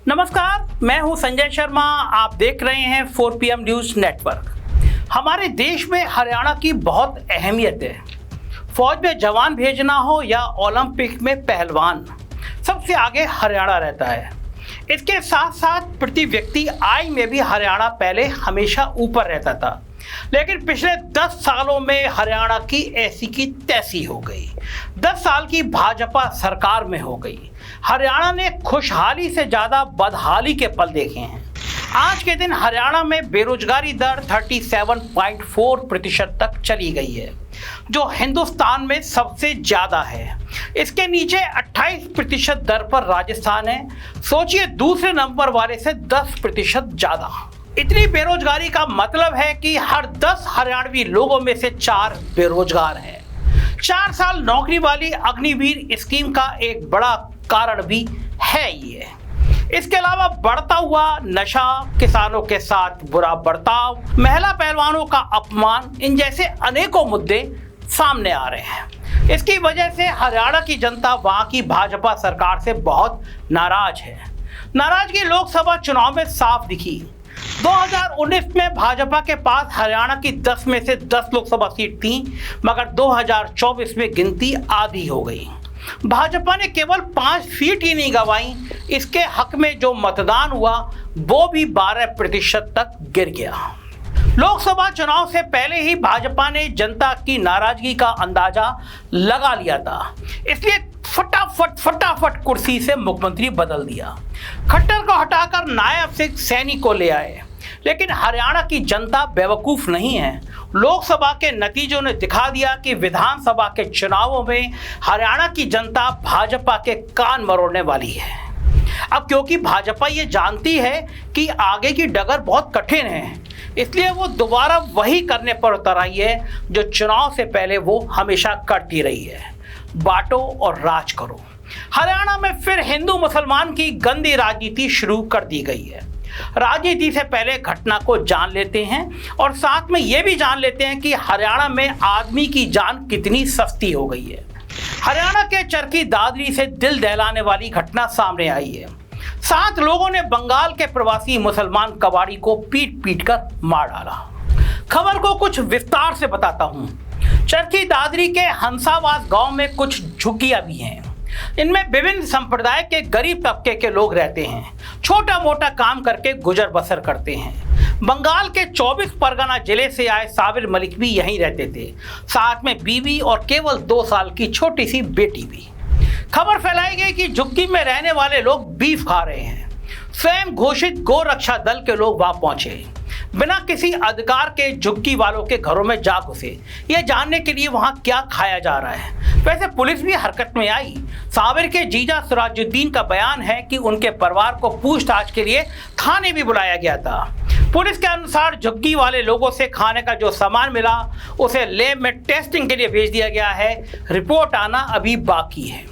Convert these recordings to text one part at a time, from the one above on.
नमस्कार, मैं हूं संजय शर्मा। आप देख रहे हैं 4 PM न्यूज नेटवर्क। हमारे देश में हरियाणा की बहुत अहमियत है। फौज में जवान भेजना हो या ओलंपिक में पहलवान, सबसे आगे हरियाणा रहता है। इसके साथ साथ प्रति व्यक्ति आय में भी हरियाणा पहले हमेशा ऊपर रहता था, लेकिन पिछले 10 सालों में हरियाणा की ऐसी की तैसी हो गई। 10 साल की भाजपा सरकार में हो गई। हरियाणा ने खुशहाली से ज़्यादा बदहाली के पल देखे हैं। आज के दिन हरियाणा में बेरोजगारी दर 37.4% तक चली गई है, जो हिंदुस्तान में सबसे ज़्यादा है। इसके नीचे 28% दर पर राजस्थान है। सोचिए, दूसरे नंबर वाले से 10% ज़्यादा। इतनी बेरोजगारी का मतलब है कि हर 10 हरियाणवी लोगों में से 4 बेरोजगार हैं। 4 साल नौकरी वाली अग्निवीर स्कीम का एक बड़ा कारण भी है ये। इसके अलावा बढ़ता हुआ नशा, किसानों के साथ बुरा बर्ताव, महिला पहलवानों का अपमान, इन जैसे अनेकों मुद्दे सामने आ रहे हैं। इसकी वजह से हरियाणा की जनता वहां की भाजपा सरकार से बहुत नाराज है। नाराजगी लोकसभा चुनाव में साफ दिखी। 2019 में भाजपा के पास हरियाणा की 10 में से 10 लोकसभा सीट थी, मगर 2024 में गिनती आधी हो गई। भाजपा ने केवल 5 सीट ही नहीं गंवाई, इसके हक में जो मतदान हुआ वो भी 12% तक गिर गया। लोकसभा चुनाव से पहले ही भाजपा ने जनता की नाराजगी का अंदाजा लगा लिया था, इसलिए फटाफट कुर्सी से मुख्यमंत्री बदल दिया। खट्टर को हटाकर नायब सिंह सैनी को ले आए। लेकिन हरियाणा की जनता बेवकूफ नहीं है। लोकसभा के नतीजों ने दिखा दिया कि विधानसभा के चुनावों में हरियाणा की जनता भाजपा के कान मरोड़ने वाली है। अब क्योंकि भाजपा ये जानती है कि आगे की डगर बहुत कठिन है, इसलिए वो दोबारा वही करने पर उतर आई है जो चुनाव से पहले वो हमेशा करती रही है, बांटो और राज करो। हरियाणा में फिर हिंदू मुसलमान की गंदी राजनीति शुरू कर दी गई है। राजनीति से पहले घटना को जान लेते हैं और साथ में ये भी जान लेते हैं कि हरियाणा में आदमी की जान कितनी सस्ती हो गई है। हरियाणा के चरखी दादरी से दिल दहलाने वाली घटना सामने आई है। 7 लोगों ने बंगाल के प्रवासी मुसलमान कबाड़ी को पीट कर मार डाला। खबर को कुछ विस्तार से बताता हूँ। चरखी दादरी के हंसावास गांव में कुछ झुग्गियां भी हैं। इनमें विभिन्न संप्रदाय के गरीब तबके के लोग रहते हैं, छोटा मोटा काम करके गुजर बसर करते हैं। बंगाल के 24 परगना जिले से आए साबिर मलिक भी यहीं रहते थे, साथ में बीवी और केवल 2 साल की छोटी सी बेटी भी। खबर फैलाई गई कि झुग्गी में रहने वाले लोग बीफ खा रहे हैं। स्वयं घोषित गौ रक्षा दल के लोग वहां पहुंचे, बिना किसी अधिकार के झुग्गी वालों के घरों में जा घुसे, ये जानने के लिए वहां क्या खाया जा रहा है। वैसे पुलिस भी हरकत में आई। साबिर के जीजा सिराजुद्दीन का बयान है कि उनके परिवार को पूछताछ के लिए थाने भी बुलाया गया था। पुलिस के अनुसार झुग्गी वाले लोगों से खाने का जो सामान मिला उसे लैब में टेस्टिंग के लिए भेज दिया गया है। रिपोर्ट आना अभी बाकी है।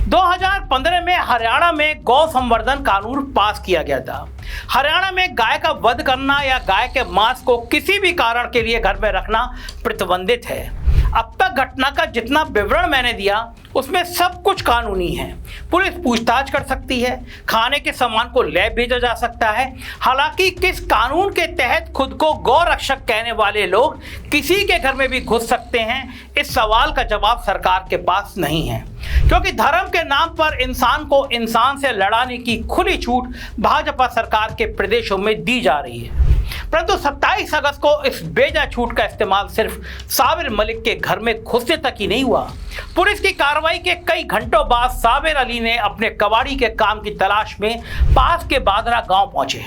2015 में हरियाणा में गौ संवर्धन कानून पास किया गया था। हरियाणा में गाय का वध करना या गाय के मांस को किसी भी कारण के लिए घर में रखना प्रतिबंधित है। अब तक घटना का जितना विवरण मैंने दिया उसमें सब कुछ कानूनी है। पुलिस पूछताछ कर सकती है, खाने के सामान को लैब भेजा जा सकता है। हालांकि किस कानून के तहत खुद को गौ रक्षक कहने वाले लोग किसी के घर में भी घुस सकते हैं, इस सवाल का जवाब सरकार के पास नहीं है, क्योंकि धर्म के नाम पर इंसान को इंसान से लड़ाने की खुली छूट भाजपा सरकार के प्रदेशों में दी जा रही है। परंतु 27 अगस्त को इस बेजा छूट का इस्तेमाल सिर्फ साबिर मलिक के घर में घुसने तक ही नहीं हुआ। पुलिस की कार्रवाई के कई घंटों बाद साबिर अली ने अपने कबाड़ी के काम की तलाश में पास के बादरा गांव पहुंचे।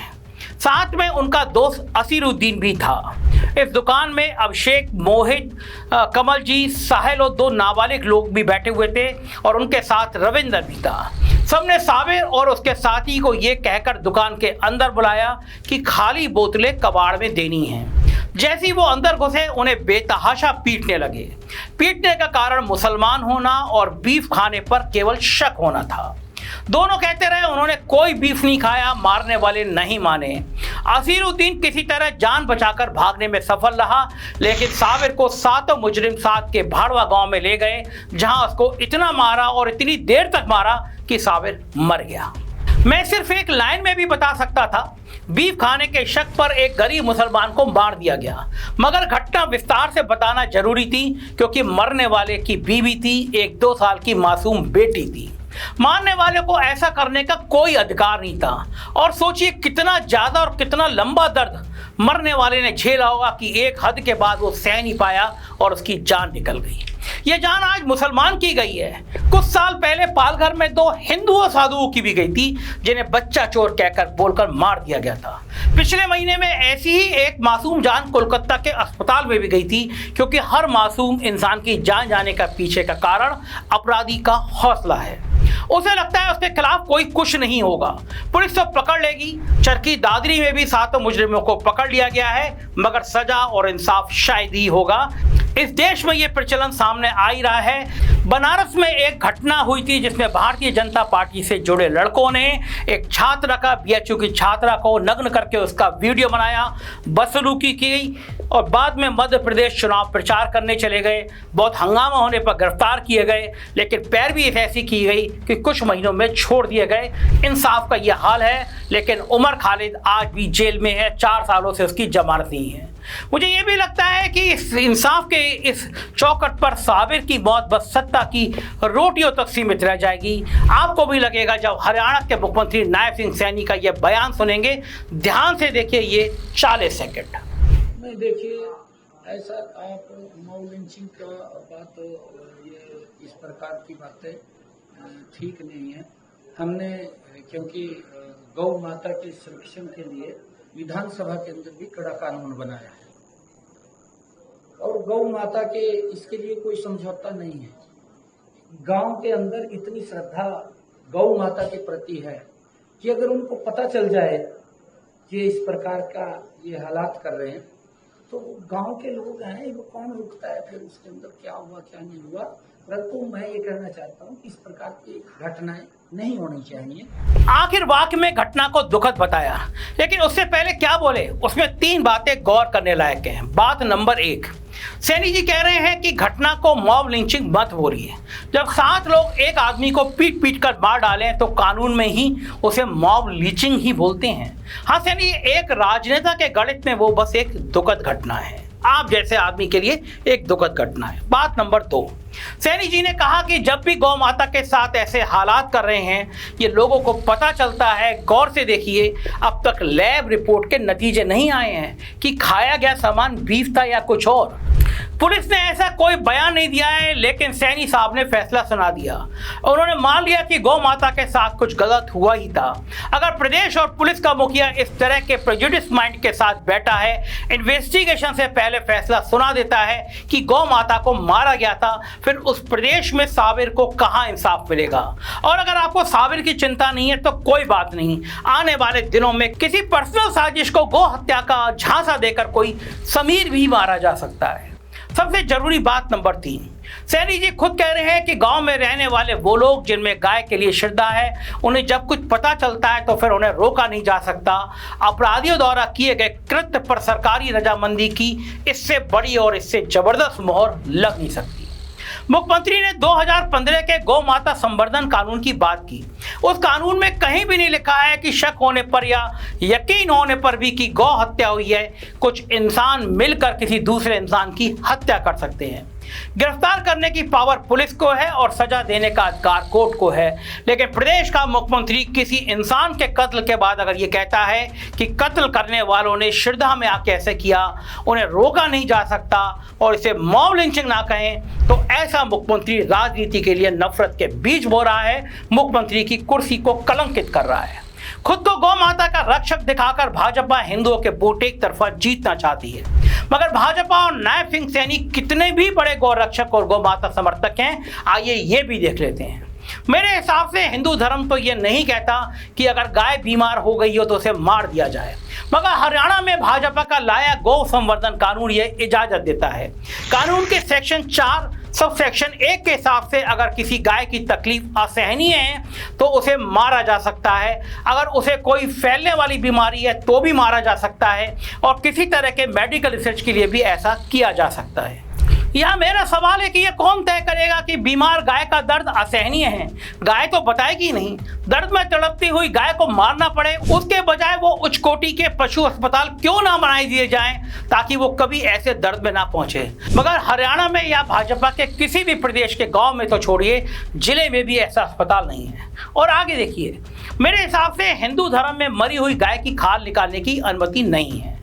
साथ में उनका दोस्त असीरुद्दीन भी था। इस दुकान में अभिषेक, मोहित, कमलजीत, साहिल और 2 नाबालिग लोग भी बैठे हुए थे और उनके साथ रविंदर भी था। सबने साबिर और उसके साथी को ये कहकर दुकान के अंदर बुलाया कि खाली बोतलें कबाड़ में देनी हैं। जैसे ही वो अंदर घुसे उन्हें बेतहाशा पीटने लगे। पीटने का कारण मुसलमान होना और बीफ खाने पर केवल शक होना था। दोनों कहते रहे उन्होंने कोई बीफ नहीं खाया, मारने वाले नहीं माने। असीरुद्दीन किसी तरह जान बचाकर भागने में सफल रहा, लेकिन साबिर को 7 मुजरिम साथ के भाड़वा गांव में ले गए, जहां उसको इतना मारा और इतनी देर तक मारा कि साबिर मर गया। मैं सिर्फ एक लाइन में भी बता सकता था, बीफ खाने के शक पर एक गरीब मुसलमान को मार दिया गया, मगर घटना विस्तार से बताना जरूरी थी क्योंकि मरने वाले की बीवी थी, एक 2 साल की मासूम बेटी थी। मारने वाले को ऐसा करने का कोई अधिकार नहीं था। और सोचिए कितना ज्यादा और कितना लंबा दर्द मरने वाले ने झेला होगा कि एक हद के बाद वो सह नहीं पाया और उसकी जान निकल गई। ये जान आज मुसलमान की गई है। कुछ साल पहले पालघर में 2 हिंदुओं साधुओं की भी गई थी जिन्हें बच्चा चोर कहकर बोलकर मार दिया गया था। पिछले महीने में ऐसी ही एक मासूम जान कोलकाता के अस्पताल में भी गई थी क्योंकि हर मासूम इंसान की जान जाने का पीछे का कारण अपराधी का हौसला है। उसे लगता है उसके खिलाफ कोई कुछ नहीं होगा, पुलिस तो पकड़ लेगी। चरखी दादरी में भी 7 मुजरिमों को पकड़ लिया गया है, मगर सजा और इंसाफ शायद ही होगा। इस देश में ये प्रचलन सामने आ ही रहा है। बनारस में एक घटना हुई थी जिसमें भारतीय जनता पार्टी से जुड़े लड़कों ने एक छात्रा का, बीएचयू की छात्रा को नग्न करके उसका वीडियो बनाया, बदसलूकी की गई और बाद में मध्य प्रदेश चुनाव प्रचार करने चले गए। बहुत हंगामा होने पर गिरफ्तार किए गए, लेकिन पैरवी ऐसी की गई कि कुछ महीनों में छोड़ दिए गए। इंसाफ का यह हाल है, लेकिन उमर खालिद आज भी जेल में है, 4 सालों से उसकी जमानत नहीं है। मुझे ये भी लगता है कि इस इंसाफ के इस चौखट पर साबिर की मौत बस सत्ता की रोटियों तक सीमित रह जाएगी। आपको भी लगेगा जब हरियाणा के मुख्यमंत्री नायब सिंह सैनी का ये बयान सुनेंगे। ध्यान से देखिए ये 40 सेकंड। नहीं, देखिए ऐसा आप मऊ लिंचिंग का बात, ये इस प्रकार की बातें ठीक नहीं है। हमने क्योंकि गौ माता के संरक्षण के लिए विधानसभा के अंदर भी कड़ा कानून बनाया है और गौ माता के इसके लिए कोई समझौता नहीं है। गांव के अंदर इतनी श्रद्धा गौ माता के प्रति है कि अगर उनको पता चल जाए कि इस प्रकार का ये हालात कर रहे हैं तो गांव के लोग हैं, वो कौन रुकता है फिर उसके अंदर क्या हुआ क्या नहीं हुआ। परंतु मैं ये कहना चाहता हूँ कि इस प्रकार की घटनाएं नहीं होनी चाहिए। आखिर वाक्य में घटना को दुखद बताया, लेकिन उससे पहले क्या बोले उसमें 3 बातें गौर करने लायक हैं। बात नंबर 1, सैनी जी कह रहे हैं कि घटना को मॉब लिंचिंग मत बोलिए। जब 7 लोग एक आदमी को पीट पीट कर मार डालें तो कानून में ही उसे मॉब लिंचिंग ही बोलते हैं। हाँ सैनी, एक राजनेता के गणित में वो बस एक दुखद घटना है, आप जैसे आदमी के लिए एक दुखद घटना है। बात नंबर 2, सैनी जी ने कहा कि जब भी गौ माता के साथ ऐसे हालात कर रहे हैं ये लोगों को पता चलता है। गौर से देखिए, अब तक लैब रिपोर्ट के नतीजे नहीं आए हैं कि खाया गया सामान बीफ था या कुछ और। पुलिस ने ऐसा कोई बयान नहीं दिया है, लेकिन सैनी साहब ने फैसला सुना दिया। उन्होंने मान लिया कि गौ माता के साथ कुछ गलत हुआ ही था। अगर प्रदेश और पुलिस का मुखिया इस तरह के प्रेजुडिस माइंड के साथ बैठा है, इन्वेस्टिगेशन से पहले फैसला सुना देता है कि गौ माता को मारा गया था, फिर उस प्रदेश में साबिर को कहां इंसाफ मिलेगा। और अगर आपको साबिर की चिंता नहीं है तो कोई बात नहीं, आने वाले दिनों में किसी पर्सनल साजिश को गौ हत्या का झांसा देकर कोई समीर भी मारा जा सकता है। सबसे जरूरी बात नंबर 3, सैनी जी खुद कह रहे हैं कि गांव में रहने वाले वो लोग जिनमें गाय के लिए श्रद्धा है, उन्हें जब कुछ पता चलता है तो फिर उन्हें रोका नहीं जा सकता। अपराधियों द्वारा किए गए कृत्य पर सरकारी रजामंदी की इससे बड़ी और इससे जबरदस्त मोहर लग नहीं सकती। मुख्यमंत्री ने 2015 के गौ माता संवर्धन कानून की बात की। उस कानून में कहीं भी नहीं लिखा है कि शक होने पर या यकीन होने पर भी कि गौ हत्या हुई है, कुछ इंसान मिलकर किसी दूसरे इंसान की हत्या कर सकते हैं। गिरफ्तार करने की पावर पुलिस को है और सजा देने का अधिकार कोर्ट को है, लेकिन प्रदेश का मुख्यमंत्री किसी इंसान के कत्ल के बाद अगर ये कहता है कि कत्ल करने वालों ने श्रद्धा में आके ऐसे किया, उन्हें रोका नहीं जा सकता और इसे मॉब लिंचिंग ना कहें, तो ऐसा मुख्यमंत्री राजनीति के लिए नफरत के बीज बो रहा है, मुख्यमंत्री की कुर्सी को कलंकित कर रहा है। खुद को गौ माता का रक्षक दिखाकर भाजपा हिंदुओं के वोट एक तरफा जीतना चाहती है, मगर भाजपा और नायब सिंह सैनी कितने भी बड़े गौ रक्षक और गौ माता समर्थक हैं, आइए ये भी देख लेते हैं। मेरे हिसाब से हिंदू धर्म तो ये नहीं कहता कि अगर गाय बीमार हो गई हो तो उसे मार दिया जाए, मगर हरियाणा में भाजपा का लाया गौ संवर्धन कानून ये इजाजत देता है। कानून के सेक्शन 4 सब सेक्शन 1 के हिसाब से अगर किसी गाय की तकलीफ असहनीय है तो उसे मारा जा सकता है। अगर उसे कोई फैलने वाली बीमारी है तो भी मारा जा सकता है और किसी तरह के मेडिकल रिसर्च के लिए भी ऐसा किया जा सकता है। यहाँ मेरा सवाल है कि ये कौन तय करेगा कि बीमार गाय का दर्द असहनीय है? गाय तो बताएगी नहीं। दर्द में तड़पती हुई गाय को मारना पड़े, उसके बजाय वो उच्च कोटि के पशु अस्पताल क्यों ना बनाए दिए जाएं ताकि वो कभी ऐसे दर्द में ना पहुंचे। मगर हरियाणा में या भाजपा के किसी भी प्रदेश के गांव में तो छोड़िए, जिले में भी ऐसा अस्पताल नहीं है। और आगे देखिए, मेरे हिसाब से हिंदू धर्म में मरी हुई गाय की खाल निकालने की अनुमति नहीं है।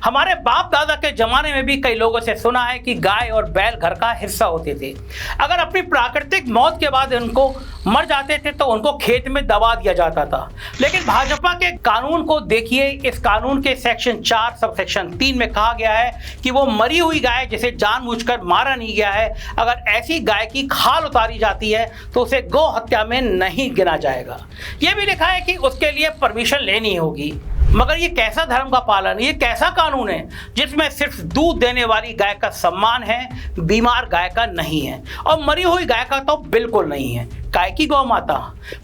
हमारे बाप दादा के जमाने में भी कई लोगों से सुना है कि गाय और बैल घर का हिस्सा होते थे। अगर अपनी प्राकृतिक मौत के बाद उनको मर जाते थे तो उनको खेत में दबा दिया जाता था। लेकिन भाजपा के कानून को देखिए, इस कानून के सेक्शन 4 सब सेक्शन 3 में कहा गया है कि वो मरी हुई गाय जिसे जानबूझकर मारा नहीं गया है, अगर ऐसी गाय की खाल उतारी जाती है तो उसे गौ हत्या में नहीं गिना जाएगा। ये भी लिखा है कि उसके लिए परमिशन लेनी होगी। मगर ये कैसा धर्म का पालन, ये कैसा कानून है जिसमें सिर्फ दूध देने वाली गाय का सम्मान है, बीमार गाय का नहीं है, और मरी हुई गाय का तो बिल्कुल नहीं है। गाय की गौ माता,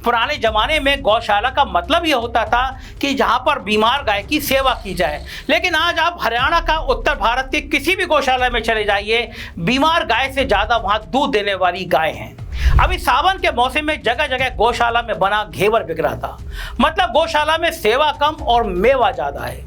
पुराने जमाने में गौशाला का मतलब ये होता था कि जहां पर बीमार गाय की सेवा की जाए। लेकिन आज आप हरियाणा का उत्तर भारत के किसी भी गौशाला में चले जाइए, बीमार गाय से ज्यादा वहां दूध देने वाली गाय हैं। अभी सावन के मौसम में जगह जगह गौशाला में बना घेवर बिक रहा था। मतलब गौशाला में सेवा कम और मेवा ज्यादा है।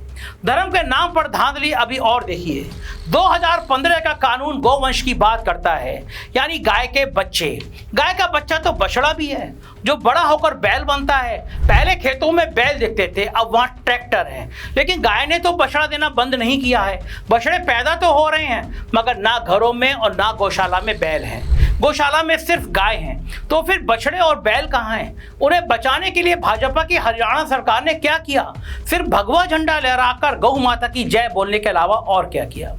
धर्म के नाम पर धांधली अभी और देखिए। 2015 का कानून गौवंश की बात करता है, यानी गाय के बच्चे। गाय का बच्चा तो बछड़ा भी है जो बड़ा होकर बैल बनता है। पहले खेतों में बैल दिखते थे, अब वहां ट्रैक्टर है। लेकिन गाय ने तो बछड़ा देना बंद नहीं किया है। बछड़े पैदा तो हो रहे हैं, मगर ना घरों में और ना गौशाला में बैल हैं। गौशाला में सिर्फ गाय हैं, तो फिर बछड़े और बैल कहाँ हैं? उन्हें बचाने के लिए भाजपा की हरियाणा सरकार ने क्या किया? सिर्फ भगवा झंडा लहराकर गौ माता की जय बोलने के अलावा और क्या किया?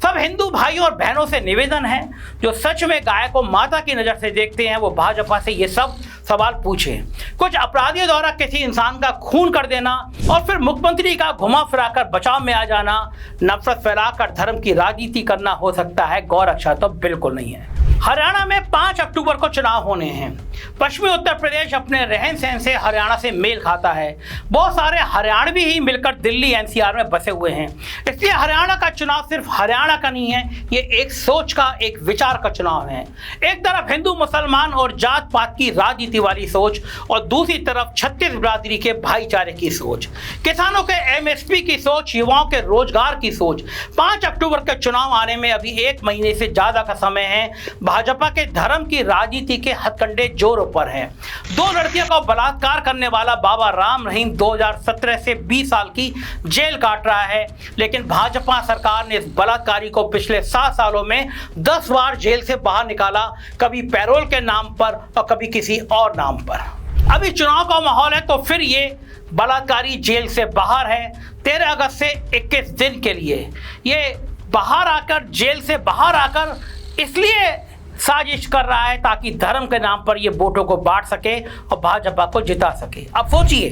सब हिंदू भाइयों और बहनों से निवेदन है, जो सच में गाय को माता की नजर से देखते हैं, वो भाजपा से ये सब सवाल पूछें। कुछ अपराधियों द्वारा किसी इंसान का खून कर देना और फिर मुख्यमंत्री का घुमा फिराकर बचाव में आ जाना, नफरत फैलाकर धर्म की राजनीति करना हो सकता है, गौ रक्षा तो बिल्कुल नहीं है। हरियाणा में 5 अक्टूबर को चुनाव होने हैं। पश्चिमी उत्तर प्रदेश अपने रहन सहन से हरियाणा से मेल खाता है। बहुत सारे हरियाणवी ही मिलकर दिल्ली एनसीआर में बसे हुए हैं। इसलिए हरियाणा का चुनाव सिर्फ हरियाणा का नहीं है, ये एक सोच का, एक विचार का चुनाव है। एक तरफ हिंदू मुसलमान और जात पात की राजनीति वाली सोच, और दूसरी तरफ छत्तीस बिरादरी के भाईचारे की सोच, किसानों के एमएसपी की सोच, युवाओं के रोजगार की सोच। 5 अक्टूबर के चुनाव आने में अभी 1 महीने से ज्यादा का समय है। भाजपा के धर्म की राजनीति के हथकंडे जोरों पर हैं। 2 लड़कियों का बलात्कार करने वाला बाबा राम रहीम 2017 से 20 साल की जेल काट रहा है। लेकिन भाजपा सरकार ने इस बलात्कारी को पिछले 7 सालों में 10 बार जेल से बाहर निकाला, कभी पैरोल के नाम पर और कभी किसी और नाम पर। अभी चुनाव का माहौल है तो फिर ये बलात्कारी जेल से बाहर है। 13 अगस्त से 21 दिन के लिए ये बाहर आकर, जेल से बाहर आकर इसलिए साजिश कर रहा है ताकि धर्म के नाम पर ये वोटों को बांट सके और भाजपा को जिता सके। अब सोचिए,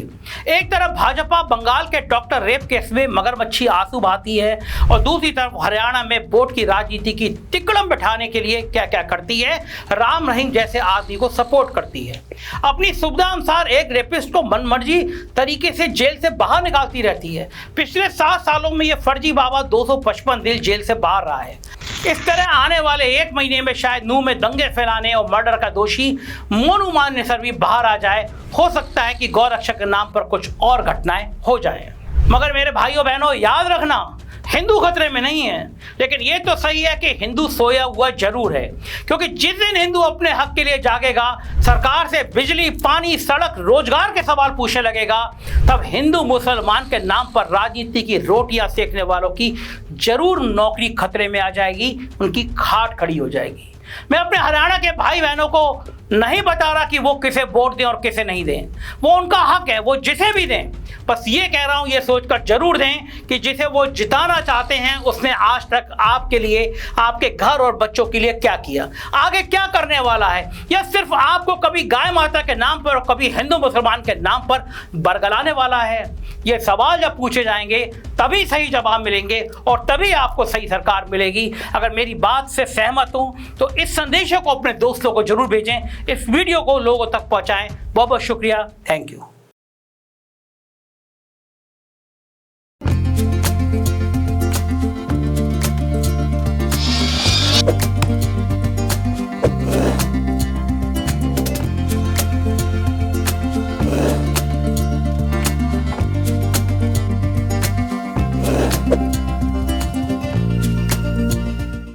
एक तरफ भाजपा बंगाल के डॉक्टर रेप केस में मगरमच्छी आंसू बहाती है, और दूसरी तरफ हरियाणा में वोट की राजनीति की तिकड़म बिठाने के लिए क्या क्या करती है, राम रहीम जैसे आदमी को सपोर्ट करती है। अपनी सुविधा अनुसार एक रेपिस्ट को मनमर्जी तरीके से जेल से बाहर निकालती रहती है। पिछले 7 सालों में ये फर्जी बाबा 255 दिन जेल से बाहर रहा है। इस तरह आने वाले 1 महीने में शायद नूह में दंगे फैलाने और मर्डर का दोषी मोनू मानेसर भी बाहर आ जाए। हो सकता है कि गौ रक्षा के नाम पर कुछ और घटनाएं हो जाए। मगर मेरे भाइयों बहनों, याद रखना, हिंदू खतरे में नहीं है। लेकिन ये तो सही है कि हिंदू सोया हुआ जरूर है, क्योंकि जिस दिन हिंदू अपने हक के लिए जागेगा, सरकार से बिजली, पानी, सड़क, रोजगार के सवाल पूछने लगेगा, तब हिंदू मुसलमान के नाम पर राजनीति की रोटियां सेकने वालों की जरूर नौकरी खतरे में आ जाएगी, उनकी खाट खड़ी हो जाएगी। मैं अपने हरियाणा के भाई बहनों को नहीं बता रहा कि वो किसे वोट दें और किसे नहीं दें, वो उनका हक है, वो जिसे भी दें। बस ये कह रहा हूं, ये सोचकर जरूर दें कि जिसे वो जिताना चाहते हैं उसने आज तक आपके लिए, आपके घर और बच्चों के लिए क्या किया, आगे क्या करने वाला है, या सिर्फ आपको कभी गाय माता के नाम पर और कभी हिंदू मुसलमान के नाम पर बरगलाने वाला है। ये सवाल जब पूछे जाएंगे तभी सही जवाब मिलेंगे और तभी आपको सही सरकार मिलेगी। अगर मेरी बात से सहमत हो तो इस संदेश को अपने दोस्तों को जरूर भेजें, इस वीडियो को लोगों तक पहुंचाएं। बहुत बहुत शुक्रिया, थैंक यू।